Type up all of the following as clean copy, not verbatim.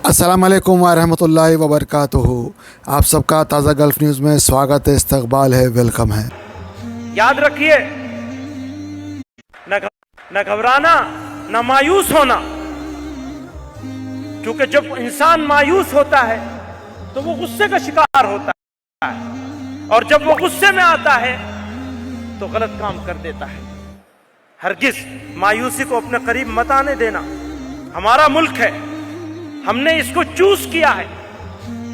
अस्सलाम वालेकुम वरहमतुल्लाहि वबरकातुहू। आप सबका ताज़ा गल्फ़ न्यूज़ में स्वागत है, इस्तकबाल है, वेलकम है। याद रखिए, न घबराना न मायूस होना, क्योंकि जब इंसान मायूस होता है तो वो गुस्से का शिकार होता है, और जब वो गुस्से में आता है तो गलत काम कर देता है। हरगिज मायूसी को अपने करीब मत आने देना। हमारा मुल्क है, हमने इसको चूज किया है।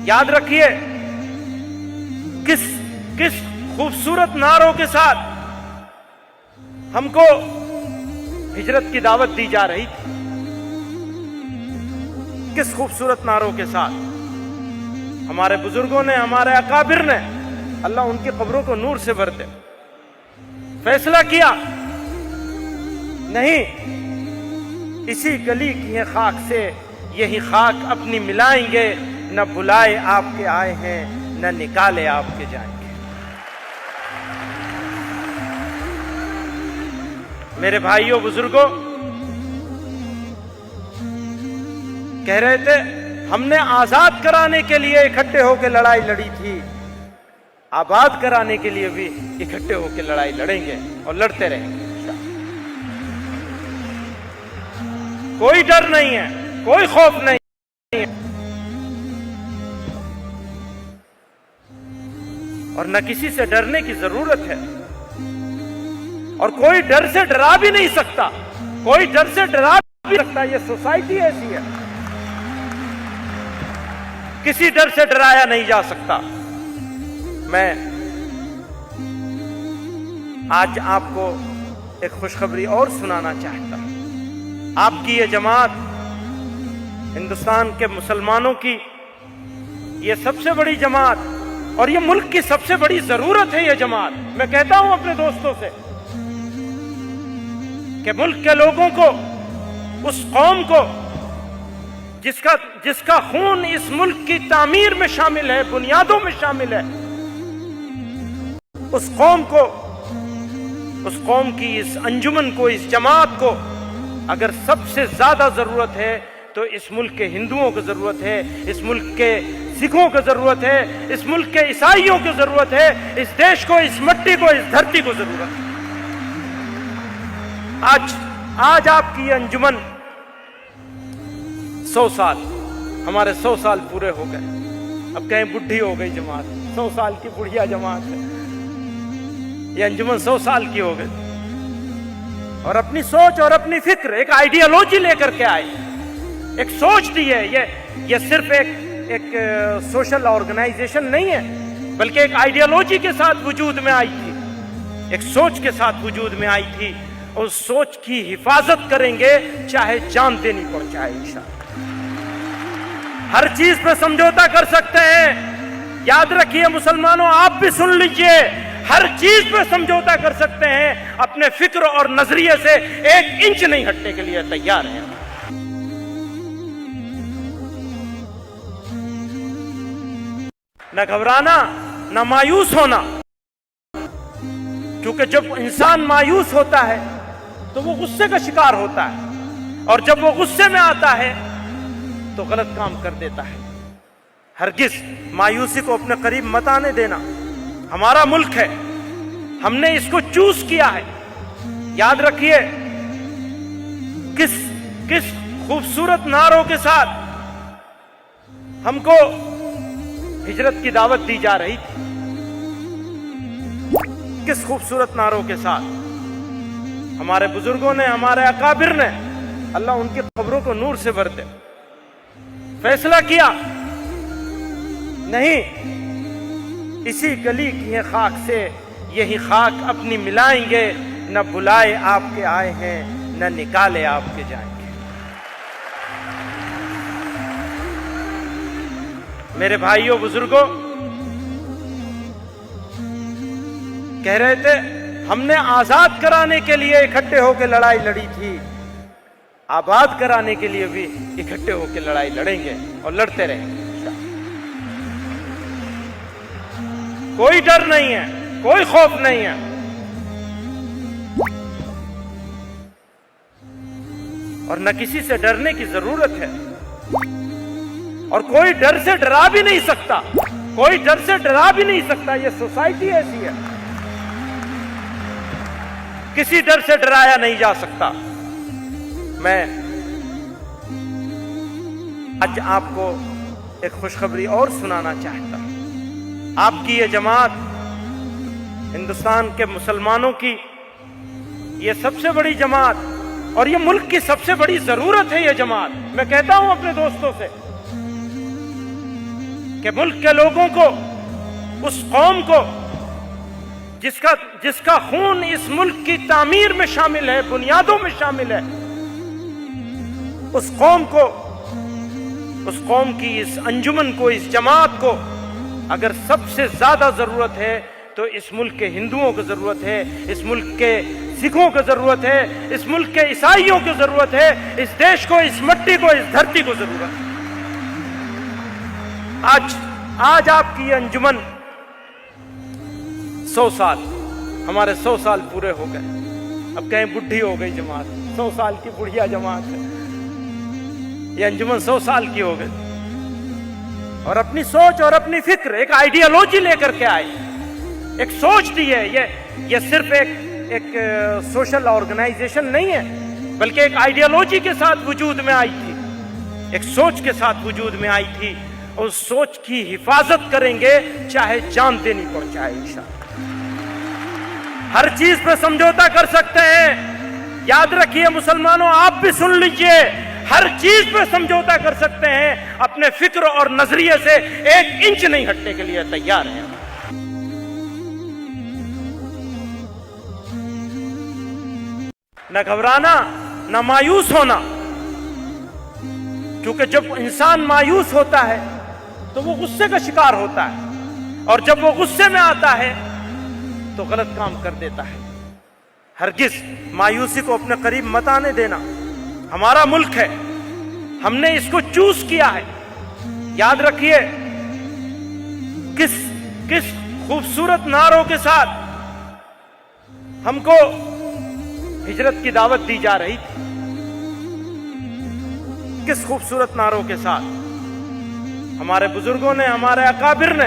याद रखिए, किस खूबसूरत नारों के साथ हमको हिजरत की दावत दी जा रही थी। किस खूबसूरत नारों के साथ हमारे बुजुर्गों ने, हमारे अकाबिर ने, अल्लाह उनकी कब्रों को नूर से भर दे, फैसला किया, नहीं, इसी गली की है खाक से यही खाक अपनी मिलाएंगे, न बुलाए आपके आए हैं, न निकाले आपके जाएंगे। मेरे भाइयों बुजुर्गों, कह रहे थे हमने आजाद कराने के लिए इकट्ठे होकर लड़ाई लड़ी थी, आबाद कराने के लिए भी इकट्ठे होकर लड़ाई लड़ेंगे और लड़ते रहेंगे। कोई डर नहीं है, कोई खौफ नहीं है, और न किसी से डरने की जरूरत है, और कोई डर से डरा भी नहीं सकता, कोई डर से डरा भी नहीं सकता। ये सोसाइटी ऐसी है, किसी डर से डराया नहीं जा सकता। मैं आज आपको एक खुशखबरी और सुनाना चाहता हूं। आपकी ये जमात, हिंदुस्तान के मुसलमानों की ये सबसे बड़ी जमात, और ये मुल्क की सबसे बड़ी जरूरत है ये जमात। मैं कहता हूं अपने दोस्तों से कि मुल्क के लोगों को, उस कौम को जिसका खून इस मुल्क की तामीर में शामिल है, बुनियादों में शामिल है, उस कौम की इस अंजुमन को, इस जमात को अगर सबसे ज्यादा जरूरत है तो इस मुल्क के हिंदुओं को जरूरत है, इस मुल्क के सिखों को जरूरत है, इस मुल्क के ईसाइयों को जरूरत है, इस देश को, इस मिट्टी को, इस धरती को जरूरत है। आज आपकी ये अंजुमन 100 साल, हमारे 100 साल पूरे हो गए। अब कहीं बुढ़ी हो गई जमात, 100 साल की बुढ़िया जमात है। ये अंजुमन 100 साल की हो गई, और अपनी सोच और अपनी फिक्र, एक आइडियोलॉजी लेकर के आए, एक सोच दी है। ये सिर्फ एक सोशल ऑर्गेनाइजेशन नहीं है, बल्कि एक आइडियोलॉजी के साथ वजूद में आई थी, एक सोच के साथ वजूद में आई थी, और उस सोच की हिफाजत करेंगे चाहे जान देनी पड़ जाए इंशाअल्लाह। हर चीज पे समझौता कर सकते हैं। याद रखिए मुसलमानों, आप भी सुन लीजिए, हर चीज पे समझौता कर सकते हैं, अपने फिक्र और नजरिए से 1 इंच नहीं हटने के लिए तैयार हैं। न घबराना न मायूस होना, क्योंकि जब इंसान मायूस होता है तो वो गुस्से का शिकार होता है, और जब वो गुस्से में आता है तो गलत काम कर देता है। हरगिज मायूसी को अपने करीब मत आने देना। हमारा मुल्क है, हमने इसको चूज किया है। याद रखिए, किस खूबसूरत नारों के साथ हमको हिजरत की दावत दी जा रही थी। किस खूबसूरत नारों के साथ हमारे बुजुर्गों ने, हमारे अकाबिर ने, अल्लाह उनकी कब्रों को नूर से भर दे, फैसला किया, नहीं, इसी गली की है खाक से यही खाक अपनी मिलाएंगे, न बुलाए आपके आए हैं, न निकाले आपके जाएंगे। मेरे भाइयों बुजुर्गों, कह रहे थे हमने आजाद कराने के लिए इकट्ठे होकर लड़ाई लड़ी थी, आबाद कराने के लिए भी इकट्ठे होकर लड़ाई लड़ेंगे और लड़ते रहेंगे। कोई डर नहीं है, कोई खौफ नहीं है, और न किसी से डरने की जरूरत है। اور کوئی ڈر سے ڈرا بھی نہیں سکتا, کوئی ڈر سے ڈرا بھی نہیں سکتا. یہ سوسائٹی ایسی ہے, کسی ڈر سے ڈرایا نہیں جا سکتا. میں آج آپ کو ایک خوشخبری اور سنانا چاہتا ہوں. آپ کی یہ جماعت ہندوستان کے مسلمانوں کی یہ سب سے بڑی جماعت, اور یہ ملک کی سب سے بڑی ضرورت ہے یہ جماعت. میں کہتا ہوں اپنے دوستوں سے کہ ملک کے لوگوں کو, اس قوم کو جس کا خون اس ملک کی تعمیر میں شامل ہے, بنیادوں میں شامل ہے, اس قوم کو, اس قوم کی اس انجمن کو, اس جماعت کو اگر سب سے زیادہ ضرورت ہے تو اس ملک کے ہندوؤں کو ضرورت ہے, اس ملک کے سکھوں کو ضرورت ہے, اس ملک کے عیسائیوں کو ضرورت ہے, اس دیش کو, اس مٹی کو, اس دھرتی کو ضرورت ہے. آج آپ کی یہ انجمن 100 سال, ہمارے 100 سال پورے ہو گئے. اب کہیں بڈھی ہو گئی جماعت, 100 سال کی بڑھیا جماعت ہے. یہ انجمن 100 سال کی ہو گئی, اور اپنی سوچ اور اپنی فکر, ایک آئیڈیالوجی لے کر کے آئے, ایک سوچ دی ہے. یہ صرف ایک سوشل آرگنائزیشن نہیں ہے, بلکہ ایک آئیڈیالوجی کے ساتھ وجود میں آئی تھی, ایک سوچ کے ساتھ وجود میں آئی تھی. اور اس سوچ کی حفاظت کریں گے چاہے جان دینی پڑ جائے انشاءاللہ. ہر چیز پہ سمجھوتا کر سکتے ہیں. یاد رکھیے مسلمانوں, آپ بھی سن لیجئے, ہر چیز پہ سمجھوتا کر سکتے ہیں, اپنے فکر اور نظریے سے 1 انچ نہیں ہٹنے کے لیے تیار ہیں. نہ گھبرانا, نہ مایوس ہونا, کیونکہ جب انسان مایوس ہوتا ہے تو وہ غصے کا شکار ہوتا ہے, اور جب وہ غصے میں آتا ہے تو غلط کام کر دیتا ہے. ہرگز مایوسی کو اپنے قریب مت آنے دینا. ہمارا ملک ہے, ہم نے اس کو چوز کیا ہے. یاد رکھیے کس خوبصورت نعروں کے ساتھ ہم کو ہجرت کی دعوت دی جا رہی تھی, کس خوبصورت نعروں کے ساتھ ہمارے بزرگوں نے, ہمارے اکابر نے